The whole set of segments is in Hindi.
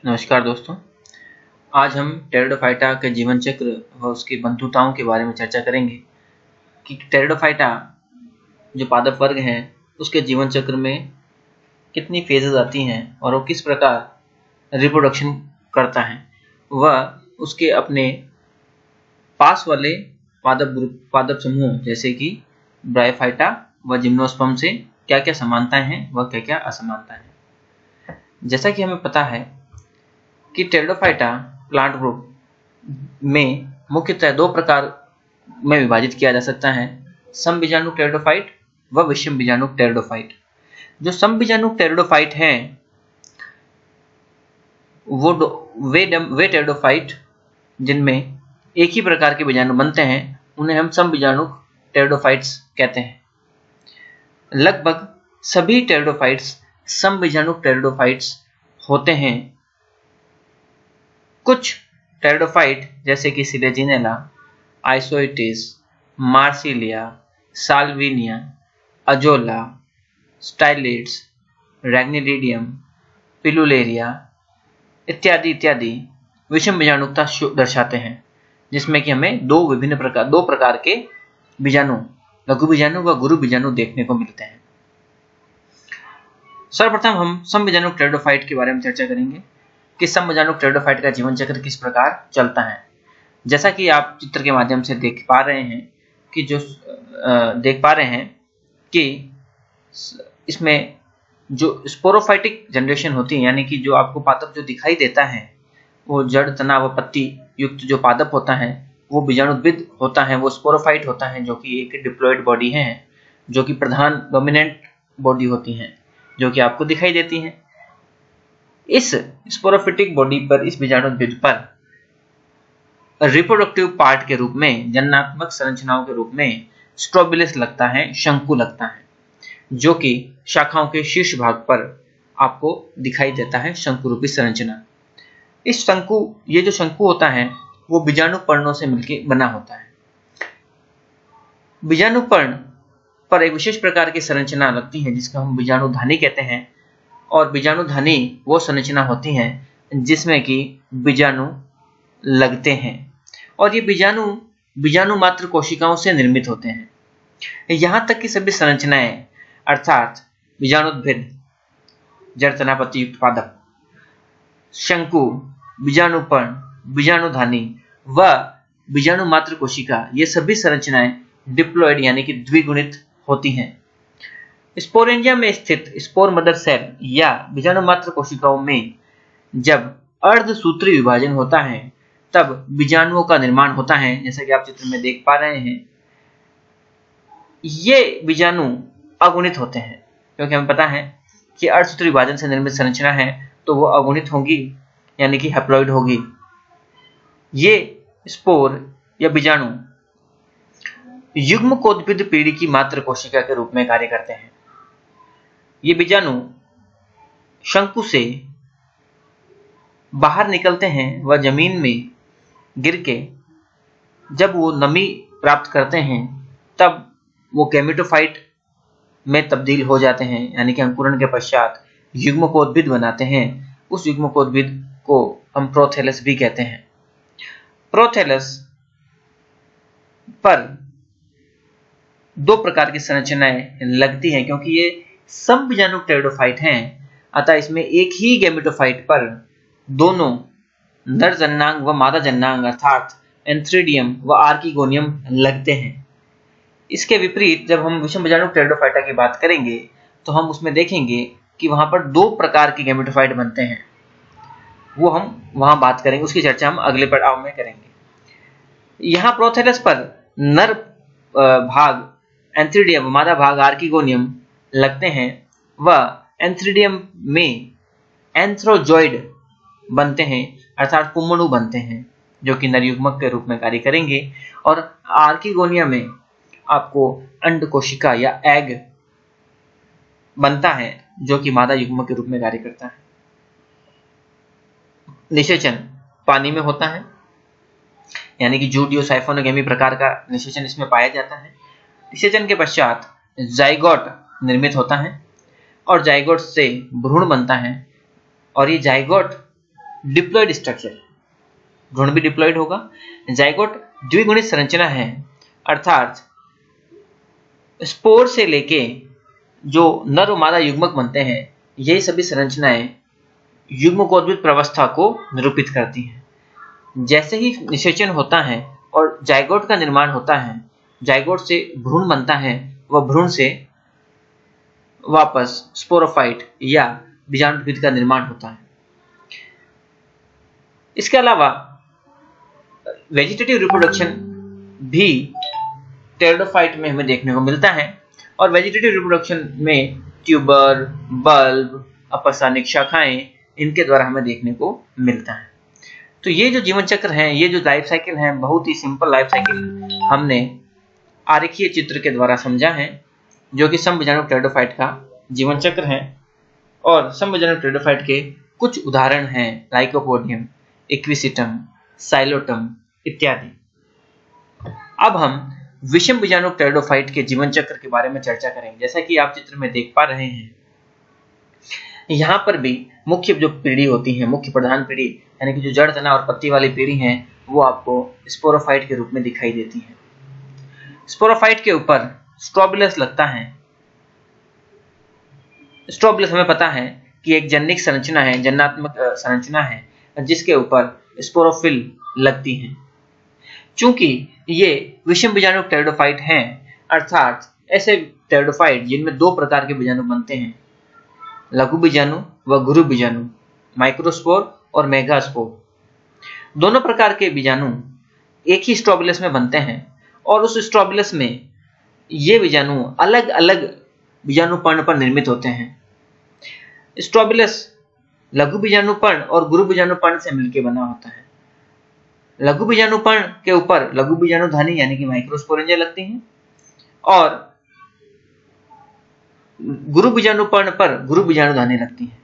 नमस्कार दोस्तों। आज हम टेरिडोफाइटा के जीवन चक्र व उसकी बंधुताओं के बारे में चर्चा करेंगे कि टेरिडोफाइटा जो पादप वर्ग है उसके जीवन चक्र में कितनी फेजेस आती हैं और वो किस प्रकार रिप्रोडक्शन करता है, वह उसके अपने पास वाले पादप समूह जैसे कि ब्रायोफाइटा व जिम्नोस्पर्म से क्या क्या समानताएं हैं व क्या क्या असमानताएं हैं। जैसा कि हमें पता है कि टेरिडोफाइटा प्लांट ग्रुप में मुख्यतः दो प्रकार में विभाजित किया जा सकता है, समबीजाणुक टेरिडोफाइट व विषम बीजाणुक टेरिडोफाइट। जो समबीजाणुक टेरिडोफाइट हैं वे टेरिडोफाइट जिनमें एक ही प्रकार के बीजाणु बनते हैं उन्हें हम समबीजाणुक टेरिडोफाइट्स कहते हैं। लगभग सभी टेरिडोफाइट्स समबीजाणुक टेरिडोफाइट्स होते हैं। कुछ टेरिडोफाइट जैसे कि सिलेजिनेला, आइसोइटिस, मार्सिलिया, साल्विनिया, अजोला, स्टाइलिड्स, रैग्निलिडियम, पिलुलेरिया इत्यादि विषम बीजाणुकता दर्शाते हैं, जिसमें कि हमें दो प्रकार के बीजाणु, लघु बीजाणु व गुरु बीजाणु देखने को मिलते हैं। सर्वप्रथम हम समबीजाणुक टेरिडोफाइट के बारे में चर्चा करेंगे कि समबीजाणुक टेरिडोफाइट का जीवन चक्र किस प्रकार चलता है। जैसा कि आप चित्र के माध्यम से देख पा रहे हैं कि इसमें जो स्पोरोफाइटिक जनरेशन होती है, यानी कि जो आपको पादप जो दिखाई देता है वो जड़, तना व पत्ती युक्त जो पादप होता है वो बीजाणुद्भिद होता है, वो स्पोरोफाइट होता है, जो कि एक डिप्लॉयड बॉडी है, जो कि प्रधान डोमिनेंट बॉडी होती है जो कि आपको दिखाई देती है। इस स्पोरोफिटिक बॉडी पर, इस बीजाणुद्भिद पर रिप्रोडक्टिव पार्ट के रूप में, जननात्मक संरचनाओं के रूप में स्ट्रोबिलिस लगता है, शंकु लगता है, जो कि शाखाओं के शीर्ष भाग पर आपको दिखाई देता है, शंकु रूपी संरचना। ये जो शंकु होता है वो बीजाणु पर्णों से मिलकर बना होता है। बीजाणु पर्ण पर एक विशेष प्रकार की संरचना लगती है जिसको हम बीजाणुधानी कहते हैं, और बीजाणुधानी वो संरचना होती है जिसमें कि बीजाणु लगते हैं, और ये बीजाणु मात्र कोशिकाओं से निर्मित होते हैं। यहाँ तक कि सभी संरचनाएं अर्थात बीजाणुद्भिद, जड़, तना, पत्ती युक्त पादप, शंकु, बीजाणुपर्ण, बीजाणुधानी व बीजाणु मात्र कोशिका, ये सभी संरचनाएं डिप्लॉयड यानी कि द्विगुणित होती हैं। स्पोरेंजिया में स्थित स्पोर मदर सेल या बीजाणु मात्र कोशिकाओं में जब अर्धसूत्री विभाजन होता है तब बीजाणुओं का निर्माण होता है, जैसा कि आप चित्र में देख पा रहे हैं। ये बीजाणु अगुणित होते हैं क्योंकि हमें पता है कि अर्धसूत्री विभाजन से निर्मित संरचना है तो वो अगुणित होगी यानी कि हैप्लॉइड होगी। ये स्पोर या बीजाणु युग्मकोद्भिद पीढ़ी की मात्र कोशिका के रूप में कार्य करते हैं। ये बीजाणु शंकु से बाहर निकलते हैं व जमीन में गिर के जब वो नमी प्राप्त करते हैं तब वो गैमेटोफाइट में तब्दील हो जाते हैं, यानी कि अंकुरण के पश्चात युग्मकोद्भिद बनाते हैं। उस युग्मकोद्भिद को हम प्रोथैलस भी कहते हैं। प्रोथैलस पर दो प्रकार की संरचनाएं लगती हैं क्योंकि ये समबीजाणुक टेरिडोफाइट हैं, अतः इसमें एक ही गैमेटोफाइट पर दोनों नर जन्नांग व मादा जन्नांग अर्थात एंथ्रीडियम व आर्किगोनियम लगते हैं। इसके विपरीत जब हम विषम बीजाणुक टेरिडोफाइटा की बात करेंगे तो हम उसमें देखेंगे कि वहां पर दो प्रकार के गैमेटोफाइट बनते हैं, वो हम वहां बात करेंगे, उसकी चर्चा हम अगले पड़ाव में करेंगे। यहाँ प्रोथैलस पर नर भाग एंथ्रीडियम, मादा भाग आर्किगोनियम लगते हैं व एंथ्रीडियम में एंथ्रोजॉइड बनते हैं अर्थात पुंमणु बनते हैं जो कि नरयुग्मक के रूप में कार्य करेंगे, और आर्किगोनिया में आपको अंड कोशिका या एग बनता है जो कि मादा युग्मक के रूप में कार्य करता है। निषेचन पानी में होता है, यानी कि जूडियोसाइफोनोगेमी प्रकार का निषेचन इसमें पाया जाता है। निषेचन के पश्चात जाइगोट निर्मित होता है और जाइगोट से भ्रूण बनता है, और ये जाइगोट डिप्लॉयड स्ट्रक्चर, भ्रूण भी डिप्लॉयड होगा। जाइगोट द्विगुणित संरचना है, अर्थात स्पोर से लेके जो नर और मादा युग्मक बनते हैं, यही सभी संरचनाएं युग्मकोद्भिद प्रवस्था को निरूपित करती हैं। जैसे ही निषेचन होता है और जाइगोट का निर्माण होता है, जाइगोट से भ्रूण बनता है, वह भ्रूण से वापस स्पोरोफाइट या बीजाणुद्भिद का निर्माण होता है। इसके अलावा वेजिटेटिव रिप्रोडक्शन भी टेरिडोफाइट में हमें देखने को मिलता है, और वेजिटेटिव रिप्रोडक्शन में ट्यूबर, बल्ब, अपरसानिक शाखाएं, इनके द्वारा हमें देखने को मिलता है। तो ये जो जीवन चक्र है, ये जो लाइफ साइकिल है, बहुत ही सिंपल लाइफ साइकिल हमने आरेखीय चित्र के द्वारा समझा है, जो कि समबीजाणु टेरिडोफाइट का जीवन चक्र है। और समबीजाणु टेरिडोफाइट के कुछ उदाहरण हैं लाइकोपोडियम, इक्विसिटम, साइलोटम इत्यादि। अब हम विषम बीजाणु टेरिडोफाइट के जीवन चक्र के बारे में चर्चा करेंगे। जैसा कि आप चित्र में देख पा रहे हैं, यहाँ पर भी मुख्य जो पीढ़ी होती है, मुख्य प्रधान पीढ़ी यानी कि जो जड़, तना और पत्ती वाली पीढ़ी है, वो आपको स्पोरोफाइट के रूप में दिखाई देती है। स्पोरोफाइट के ऊपर स्ट्रोबिलस लगता है। स्ट्रोबिलस हमें पता है कि एक जनिक संरचना है, जन्नात्मक संरचना है, जिसके ऊपर स्पोरोफिल लगती है। चूंकि ये विषम बीजाणु टेरिडोफाइट हैं, अर्थात ऐसे टेरिडोफाइट जिनमें दो प्रकार के बीजाणु बनते हैं, लघु बीजाणु व गुरु बीजाणु, माइक्रोस्पोर और मेगास्पोर। दोनों प्रकार के बीजाणु एक ही स्ट्रोबिलस में बनते हैं, और उस स्ट्रोबिलस में ये बीजाणु अलग अलग बीजाणु पर्ण पर निर्मित होते हैं। स्ट्रोबिलस लघु बीजाणु पर्ण और गुरु बीजाणु पर्ण से मिलकर बना होता है। लघु बीजाणु पर्ण के ऊपर लघु बीजाणु धानी यानी कि माइक्रोस्पोरेंजिया लगती हैं, और गुरु बीजाणु पर्ण पर गुरु बीजाणु धानी लगती हैं।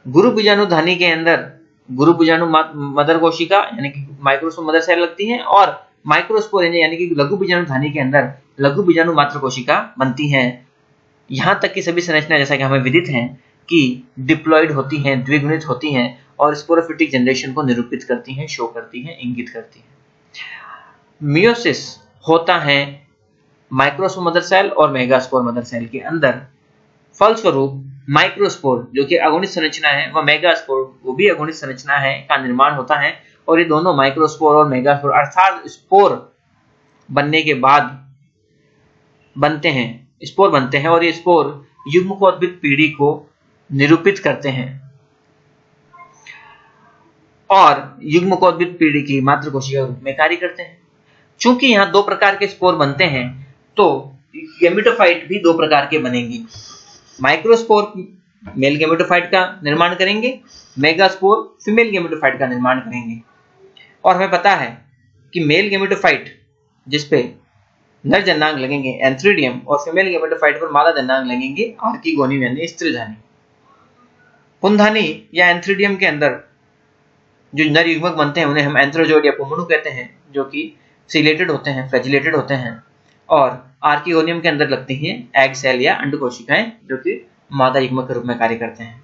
गुरु बीजाणु धानी के अंदर गुरु बीजाणु मदर कोशिका यानी कि माइक्रोस्पोर मदर सेल लगती हैं, और माइक्रोस्पोरेंजिया यानी कि लघु बीजाणु धानी के अंदर लघु बीजाणु मात्र कोशिका बनती हैं। यहाँ तक कि सभी संरचना जैसा कि हमें विदित हैं कि डिप्लॉयड होती हैं, द्विगुणित होती हैं, और स्पोरोफिटिक जनरेशन को निरूपित करती हैं, शो करती हैं, इंगित करती हैं। मियोसिस होता है माइक्रोस्पोर मदर सेल और मेगास्पोर मदर सेल के अंदर। फलस्वरूप माइक्रोस्पोर जो कि अगुणित संरचना है, वह मेगास्पोर वो भी अगुणित संरचना है का निर्माण होता है, और ये दोनों माइक्रोस्पोर और मेगास्पोर अर्थात स्पोर बनने के बाद बनते हैं, स्पोर बनते हैं, और ये स्पोर युग्मकोद्भिद पीढ़ी को निरूपित करते हैं और युग्मकोद्भिद पीढ़ी की मातृ कोशिका के रूप में कार्य करते हैं। चूंकि यहाँ दो प्रकार के स्पोर बनते हैं, तो गैमेटोफाइट भी दो प्रकार के बनेंगे। माइक्रोस्पोर मेल गैमेटोफाइट का निर्माण करेंगे, मेगास्पोर फीमेल गैमेटोफाइट का निर्माण करेंगे। और हमें पता है कि मेल गैमेटोफाइट जिसपे नर जन्नांग लगेंगे एंथ्रीडियम, और फीमेल गैमेटोफाइट पर मादा जन्नांग लगेंगे आर्किगोनियम यानी स्त्रीधानी। पुंधानी या एंथ्रीडियम के अंदर जो नर युग्मक बनते हैं उन्हें हम एंथ्रोजोइड या पुंगणु कहते हैं, जो कि सिलेटेड होते हैं, फ्लैजिलेटेड होते हैं, और आर्किगोनियम के अंदर लगती हैं एग सेल या अंड कोशिकाएं, जो कि मादा युग्मक के रूप में कार्य करते हैं।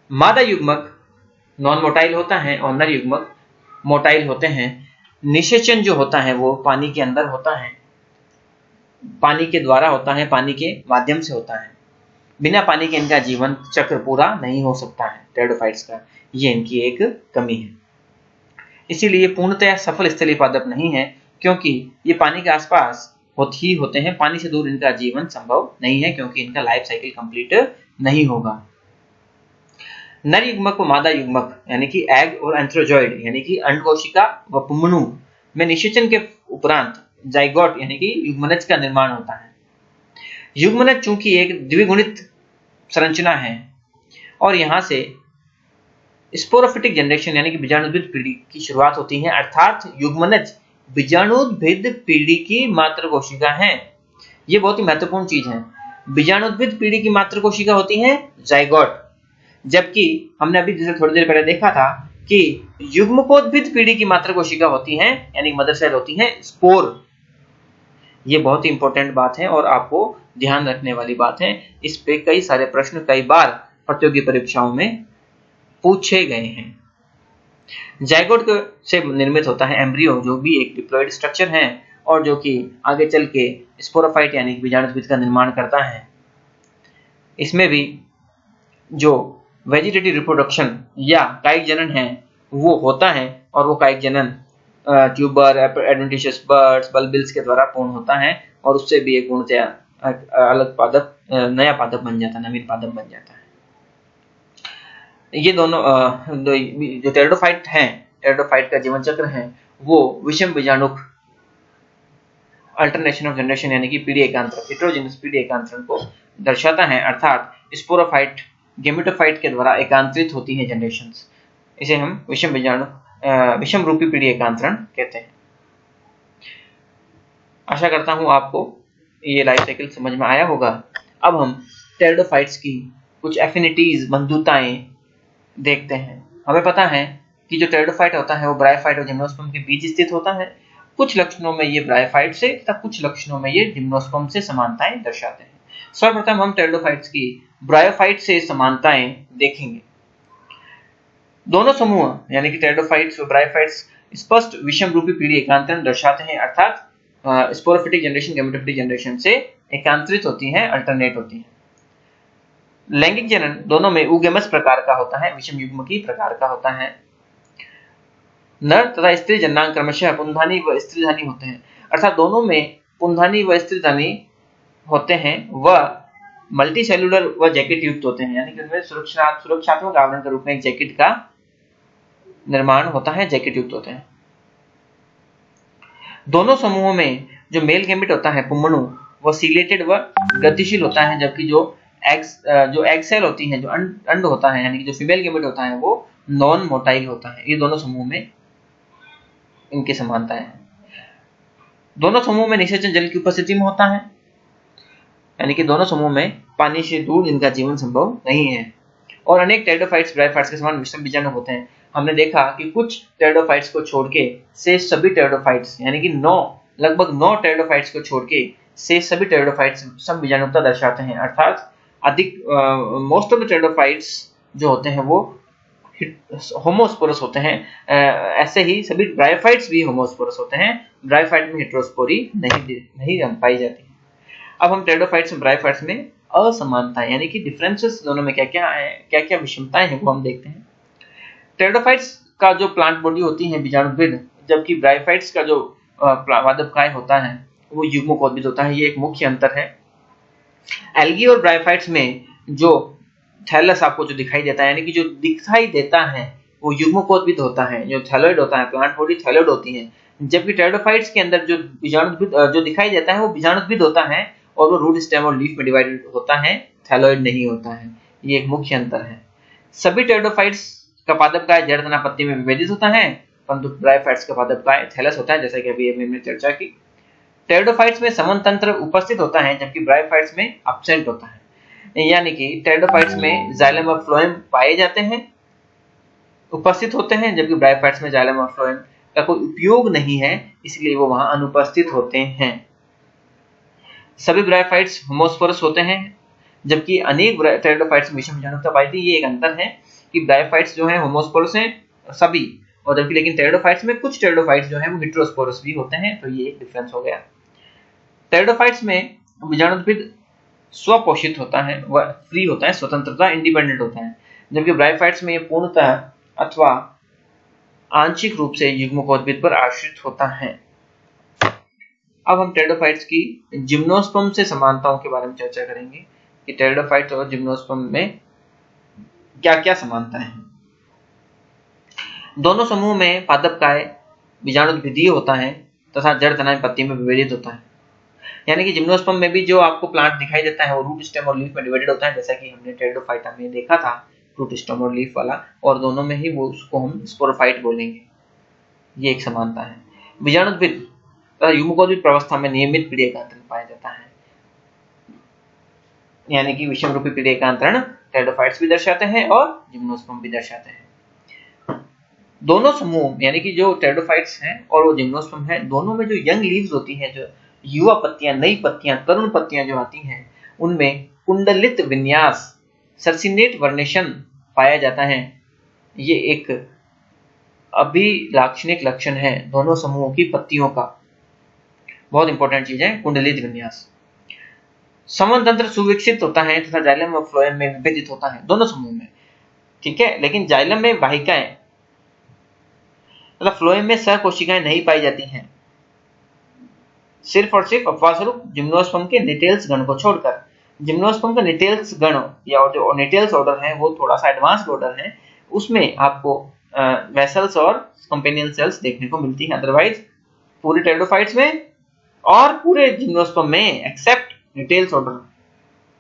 मादा युग्मक नॉन मोटाइल होता है और नर युग्मक मोटाइल होते हैं। निषेचन जो होता है वो पानी के अंदर होता है, पानी के द्वारा होता है, पानी के माध्यम से होता है। बिना पानी के इनका जीवन चक्र पूरा नहीं हो सकता है टेरिडोफाइट्स का, ये इनकी एक कमी है। इसीलिए पूर्णतः सफल स्थलीय पादप नहीं है, क्योंकि ये पानी के आसपास होते हैं, पानी से दूर इनका जीवन संभव नहीं है, क्योंकि इनका लाइफ साइकिल कंप्लीट नहीं होगा। नर युग्मक व मादा युग्मक यानी कि एग और एंथ्रोजॉइड यानी कि अंड कोशिका व पुंगणु में निषेचन के उपरांत जाइगोट यानी कि युग्मनज का निर्माण होता है। युग्मनज चूंकि एक द्विगुणित संरचना है, और यहाँ से स्पोरोफिटिक जनरेशन यानी कि बीजाणुद्भिद पीढ़ी की शुरुआत होती है, अर्थात युग्मनज बीजाणुद्भिद पीढ़ी की मातृ कोशिका है। ये बहुत ही महत्वपूर्ण चीज है। बीजाणुद्भिद पीढ़ी की मातृ कोशिका होती है जाइगोट, जबकि हमने अभी जैसे थोड़ी देर पहले देखा था कि युग्मकोद्भिद पीढ़ी की मातृ कोशिका होती है यानी मदर सेल होती है स्पोर। ये बहुत ही इंपॉर्टेंट बात है और आपको ध्यान रखने वाली बात है। इस पे कई सारे प्रश्न कई बार प्रतियोगी परीक्षाओं में पूछे गए हैं। जाइगोट से निर्मित होता है एम्ब्रियो, जो भी एक डिप्लॉयड स्ट्रक्चर है और जो कि आगे चल के स्पोरोफाइट यानी कि बीजाणुद्भिद का निर्माण करता है। इसमें भी जो वेजिटेटिव रिप्रोडक्शन या कायिक जनन है वो होता है, और वो कायिक जनन ट्यूबर, एडवेंटिशियस बर्ड्स, बल्बिल्स के द्वारा पूर्ण होता है, और उससे भी एक पूर्णतया अलग पादप, नया पादप बन जाता है, नवीन पादप बन जाता है। ये दोनों जो टेरिडोफाइट हैं, टेरिडोफाइट का जीवन चक्र है वो विषम बीजाणुक अल्टरनेशन ऑफ जनरेशन यानी कि पीढ़ी एकांतरण, हेटेरोजेनस पीढ़ी एकांतरण को दर्शाता है, अर्थात स्पोरोफाइट गेमेटोफाइट के द्वारा एकांतरित होती है जनरेशंस। इसे हम विषम रूपी पीढ़ी एकांतरण कहते हैं। आशा करता हूं आपको ये लाइफ साइकिल समझ में आया होगा। अब हम टेरिडोफाइट्स की कुछ एफिनिटीज, बंधुताएं देखते हैं। हमें पता है कि जो टेरिडोफाइट होता है वो ब्रायोफाइट और जिम्नोस्पर्म के बीच स्थित होता है। कुछ लक्षणों में ये ब्रायोफाइट से तथा कुछ लक्षणों में ये जिम्नोस्पर्म से समानताएं दर्शाते हैं। सर्वप्रथम हम टेरिडोफाइट्स की ब्रायोफाइट से समानताएं देखेंगे। दोनों समूह यानी कि टेरिडोफाइट्स और ब्रायोफाइट्स स्पष्ट विषम रूपी पीढ़ी एकांतरण दर्शाते हैं, अर्थात स्पोरोफिटिक जनरेशन गेमेटोफिटिक जनरेशन से एकांतरित होती हैं, अल्टरनेट होती हैं। लैंगिक जनन दोनों में ऊगेमस प्रकार का होता है, विषम युग्मकी प्रकार का होता है। नर तथा स्त्री जन्नांग क्रमशः पुंधानी व स्त्रीधानी होते हैं, अर्थात दोनों में पुंधानी व स्त्रीधानी होते हैं व मल्टी सेलुलर व जैकेट युक्त होते हैं, यानी कि उनमें सुरक्षात्मक आवरण के रूप में एक जैकेट का निर्माण होता है, जैकेट युक्त होते हैं। दोनों समूहों में जो मेल गैमेट होता है पुंमणु वो सीलेटेड व गतिशील होता है, जबकि जो एग सेल होती है, जो अंड होता है यानी कि जो फीमेल गैमेट होता है वो नॉन मोटाइल होता है। ये दोनों समूह में इनकी समानता है। दोनों समूह में निषेचन जल की उपस्थिति में होता है, यानी कि दोनों समूह में पानी से दूर इनका जीवन संभव नहीं है। और अनेक टेरिडोफाइट्स ब्रायोफाइट्स के समान विषम बीजाणु होते हैं। हमने देखा कि कुछ टेरिडोफाइट्स को छोड़ के से सभी टेरिडोफाइट्स यानी कि लगभग 9 टेरिडोफाइट्स को छोड़ के से सभी टेरिडोफाइट्स सम बीजाणुता दर्शाते हैं, अर्थात अधिक मोस्ट ऑफ द टेरिडोफाइट्स जो होते हैं वो होमोस्पोरस होते हैं। ऐसे ही सभी ब्रायोफाइट्स भी होमोस्पोरस होते हैं। ब्रायोफाइट में हेटेरोस्पोरी नहीं पाई जाती है। अब हम टेरिडोफाइट्स और ब्रायोफाइट्स में असमानताएं यानी कि डिफरेंसेस दोनों में क्या विषमताएं हैं वो हम देखते हैं। टेरिडोफाइट्स का जो प्लांट बॉडी होती है बीजाणुद्भिद, जबकि ब्रायोफाइट्स का जो पादपकाय होता है वो युग्मकोद्भिद होता है। ये एक मुख्य अंतर है। एल्गी और ब्रायोफाइट्स में जो थैलस आपको जो दिखाई देता है, यानी कि जो दिखाई देता है वो युग्मकोद्भिद होता है, जो थैलॉइड होता है, प्लांट बॉडी थैलॉइड होती है। जबकि टेरिडोफाइट्स के अंदर जो बीजाणुद्भिद जो दिखाई देता है वो बीजाणुद्भिद होता है और वो रूट स्टेम और लीफ में डिवाइडेड होता है, थैलॉइड नहीं होता है। ये एक मुख्य अंतर है। सभी टेरिडोफाइट्स का पादपकाय जड़ तना पत्ती में विभेदित होता है, परंतु ब्रायोफाइट्स का पादपकाय थैलस होता है, जैसा कि अभी हमने चर्चा की। टेरिडोफाइट्स में समन तंत्र उपस्थित होता है, जबकि ब्रायोफाइट्स में एब्सेंट होता है। यानी कि टेरिडोफाइट्स में जाइलम और फ्लोएम पाए जाते हैं, उपस्थित होते हैं, जबकि ब्रायोफाइट्स में जाइलम और फ्लोएम का कोई उपयोग नहीं है, इसलिए वो वहां अनुपस्थित होते हैं। सभी ब्रायोफाइट्स होमोस्पोरस होते हैं, जबकि अनेक टेरिडोफाइट्स में विषम बीजाणुता पाई जाती है। ये एक अंतर है कि ब्रायोफाइट्स जो है होमोस्पोरस हैं सभी, और जबकि लेकिन टेरिडोफाइट्स में कुछ टेरिडोफाइट्स जो है वो हेटेरोस्पोरस भी होते हैं। तो ये एक डिफरेंस हो गया। टेरिडोफाइट्स में बीजाणुद्भिद स्वपोषित होता है, वह फ्री होता है, स्वतंत्रता इंडिपेंडेंट होता है, जबकि ब्रायोफाइट्स में ये पूर्णतः अथवा आंशिक रूप से युग्मकोद्भिद पर आश्रित होता है। अब हम टेरिडोफाइट्स की जिम्नोस्पर्म से समानताओं के बारे में चर्चा करेंगे कि टेरिडोफाइट्स और जिम्नोस्पर्म में क्या-क्या समानताएं हैं। दोनों समूह में पादपकाय बीजाणुद्भिदीय होता है तथा जड़ तना पत्ती में विभेदित होता है। यानी कि जिम्नोस्पर्म में भी जो आपको प्लांट दिखाई देता है वो रूट स्टेम और लीफ में डिवाइडेड होता है, जैसा कि हमने टेरिडोफाइटा में देखा था, रूट स्टेम और लीफ वाला, और दोनों में ही वो उसको हम स्पोरोफाइट बोलेंगे। ये एक समानता है। बीजाणुद्भिद तथा युग्मकोद्भिद प्रावस्था में नियमित पीढ़ी एकांतरण पाया जाता है, यानी कि विषम रूपी पीढ़ी एकांतरण टेरिडोफाइट्स भी दर्शाते हैं और जिम्नोस्पर्म भी दर्शाते हैं। दोनों समूह यानी कि जो टेरिडोफाइट्स हैं और वो जिम्नोस्पर्म है, दोनों में जो यंग लीव्स होती हैं, जो युवा पत्तियां, नई पत्तियां, तरुण पत्तियां जो आती हैं, उनमें कुंडलित विन्यास सर्सिनेट वर्नेशन पाया जाता है। ये एक अभिलाक्षणिक लक्षण है दोनों समूहों की पत्तियों का। बहुत इंपॉर्टेंट चीज है कुंडलित विन्यास। संवहन तंत्र सुविकसित होता है तथा जाइलम और फ्लोएम में विभेदित होता है दोनों समूह में, ठीक है। लेकिन जाइलम में वाहिकाएं मतलब फ्लोएम में सहकोशिकाएं नहीं पाई जाती हैं, सिर्फ और सिर्फ अपवाद स्वरूप जिम्नोस्पर्म के निटेल्स गण को छोड़कर। जिम्नोस्पर्म का निटेल्स गण या जो निटेल्स ऑर्डर है वो थोड़ा सा एडवांस्ड ऑर्डर है, उसमें आपको वेसल्स और कंपेनियन सेल्स देखने को मिलती हैं। अदरवाइज पूरे टेरिडोफाइट्स में और पूरे जिम्नोस्पर्म में except Gnetales order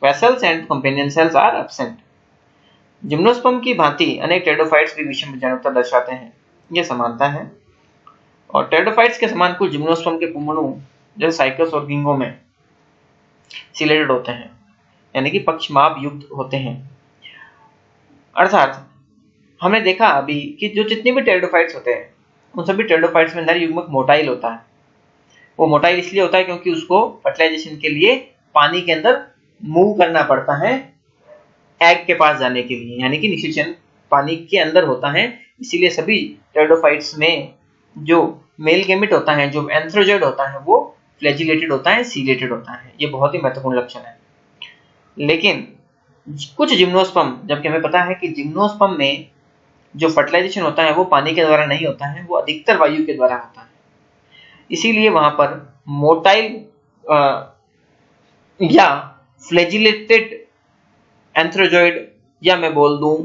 vessels and companion cells are absent. Gymnosperm की भांति अनेक टेरिडोफाइट्स भी विषम बीजाणुता दर्शाते हैं, यह समानता है। और टेरिडोफाइट्स के समान कुछ जिम्नोस्पर्म के पुंमणु जैसे साइकस और गिंगो में सिलेटेड होते हैं, यानी कि पक्षमाप युक्त होते हैं। अर्थात हमने देखा अभी कि जो जितने भी टेरिडोफाइट्स होते हैं उन सभी टेरिडोफाइट्स में नर युग्मक मोटाइल होता है। वो मोटाइल इसलिए होता है क्योंकि उसको फर्टिलाइजेशन के लिए पानी के अंदर मूव करना पड़ता है एग के पास जाने के लिए, यानी कि निषेचन पानी के अंदर होता है। इसीलिए सभी टेरिडोफाइट्स में जो मेल गैमेट होता है, जो एंथ्रोजॉइड होता है, वो फ्लैजिलेटेड होता है, सीलेटेड होता है। ये बहुत ही महत्वपूर्ण लक्षण है। लेकिन कुछ जिम्नोस्पर्म, जबकि हमें पता है कि जिम्नोस्पर्म में जो फर्टिलाइजेशन होता है वो पानी के द्वारा नहीं होता है, वो अधिकतर वायु के द्वारा होता है। इसीलिए वहां पर मोटाइल या फ्लैजिलेटेड एंथ्रोजॉइड या मैं बोल दूं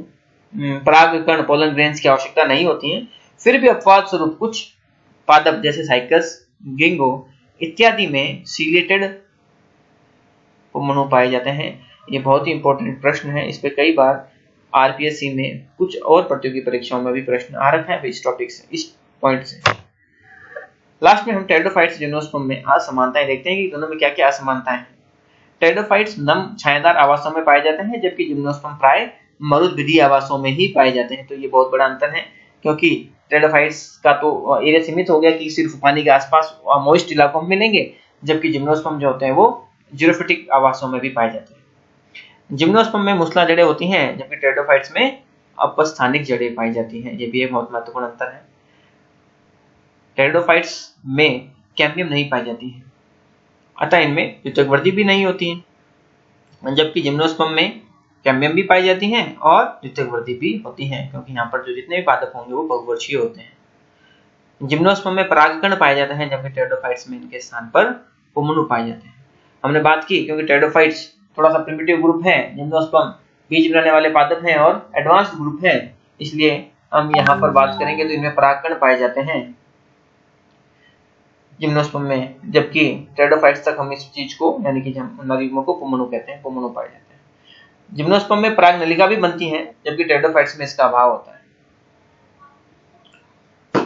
परागकण पोलन ग्रेन्स की आवश्यकता नहीं होती है। फिर भी अपवाद स्वरूप कुछ पादप जैसे साइकस, गिंगो इत्यादि में सीलेटेड पुंमणु पाए जाते हैं। ये बहुत ही इंपॉर्टेंट प्रश्न है, इस पे कई बार आरपीएससी में कुछ और प्रतियोगी परीक्षाओं में भी प्रश्न आ रखा है इस टॉपिक से, इस पॉइंट से। लास्ट में हम टेरिडोफाइट्स जिम्नोस्पर्म में असमानताएं देखते हैं कि दोनों में क्या क्या असमानताएं हैं। टेरिडोफाइट्स नम छायादार आवासों में पाए जाते हैं, जबकि जिम्नोस्पर्म प्राय मरुद्भिदीय आवासों में ही पाए जाते हैं। तो ये बहुत बड़ा अंतर है, क्योंकि टेरिडोफाइट्स का तो एरिया सीमित हो गया कि सिर्फ पानी के आसपास मॉइस्ट इलाकों में मिलेंगे, जबकि जिम्नोस्पर्म जो होते हैं वो जीरोफिटिक आवासों में भी पाए जाते हैं। जिम्नोस्पर्म में मूसला जड़ें होती हैं, जबकि टेरिडोफाइट्स में अपस्थानिक जड़ें पाई जाती हैं। ये भी एक बहुत महत्वपूर्ण अंतर है। टेरिडोफाइट्स में कैम्बियम नहीं पाई जाती है, अतः इनमें द्वितीयकवर्ती भी नहीं होती हैं, जबकि जिम्नोस्पर्म में कैम्बियम भी पाई जाती हैं और द्वितीयकवर्ती भी होती हैं, क्योंकि यहाँ पर जो जितने भी पादप होंगे वो बहुवर्षीय होते हैं। जिम्नोस्पर्म में परागकण पाए जाते हैं, जबकि टेरिडोफाइट्स में इनके स्थान पर पुंमणु पाए जाते हैं। हमने बात की क्योंकि टेरिडोफाइट्स थोड़ा सा प्रिमिटिव ग्रुप है, जिम्नोस्पर्म बीज बनाने वाले पादप हैं और एडवांस्ड ग्रुप है, इसलिए हम यहाँ पर बात करेंगे तो इनमें परागकण पाए जाते हैं जिम्नोस्पर्म में, जबकि टेरिडोफाइट्स तक हम इस चीज को यानी कि नर युग्मों को पुंमणु कहते हैं, पुंमणु पाए जाते हैं। जिम्नोस्पर्म में पराग नलिका भी बनती है, जबकि टेरिडोफाइट्स में इसका अभाव होता है।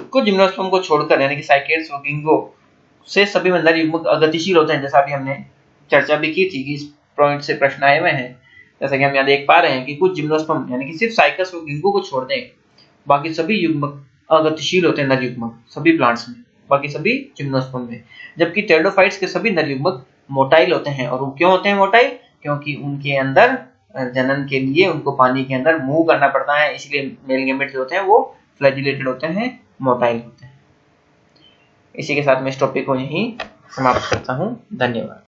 कुछ जिम्नोस्पर्म को छोड़कर यानी कि साइकेड्स और गिंगो से सभी में नर युग्मक अगतिशील होते हैं, जैसा भी हमने चर्चा भी की थी कि इस पॉइंट से प्रश्न आए हुए हैं। जैसा कि हम यहाँ देख पा रहे हैं कि कुछ जिम्नोस्पर्म यानी कि सिर्फ साइकस और गिंगो को छोड़ दें, बाकी सभी युग्मक अगतिशील होते हैं, नर युग्मक सभी प्लांट्स में, बाकी सभी जिम्नोस्पर्म में। जबकि टेरिडोफाइट्स के सभी नर युग्मक मोटाइल होते हैं। और वो क्यों होते हैं मोटाइल? क्योंकि उनके अंदर जनन के लिए उनको पानी के अंदर मूव करना पड़ता है, इसलिए मेल गैमेट्स जो होते हैं वो फ्लैजिलेटेड होते हैं, मोटाइल होते हैं। इसी के साथ मैं इस टॉपिक को यहीं समाप्त करता हूँ। धन्यवाद।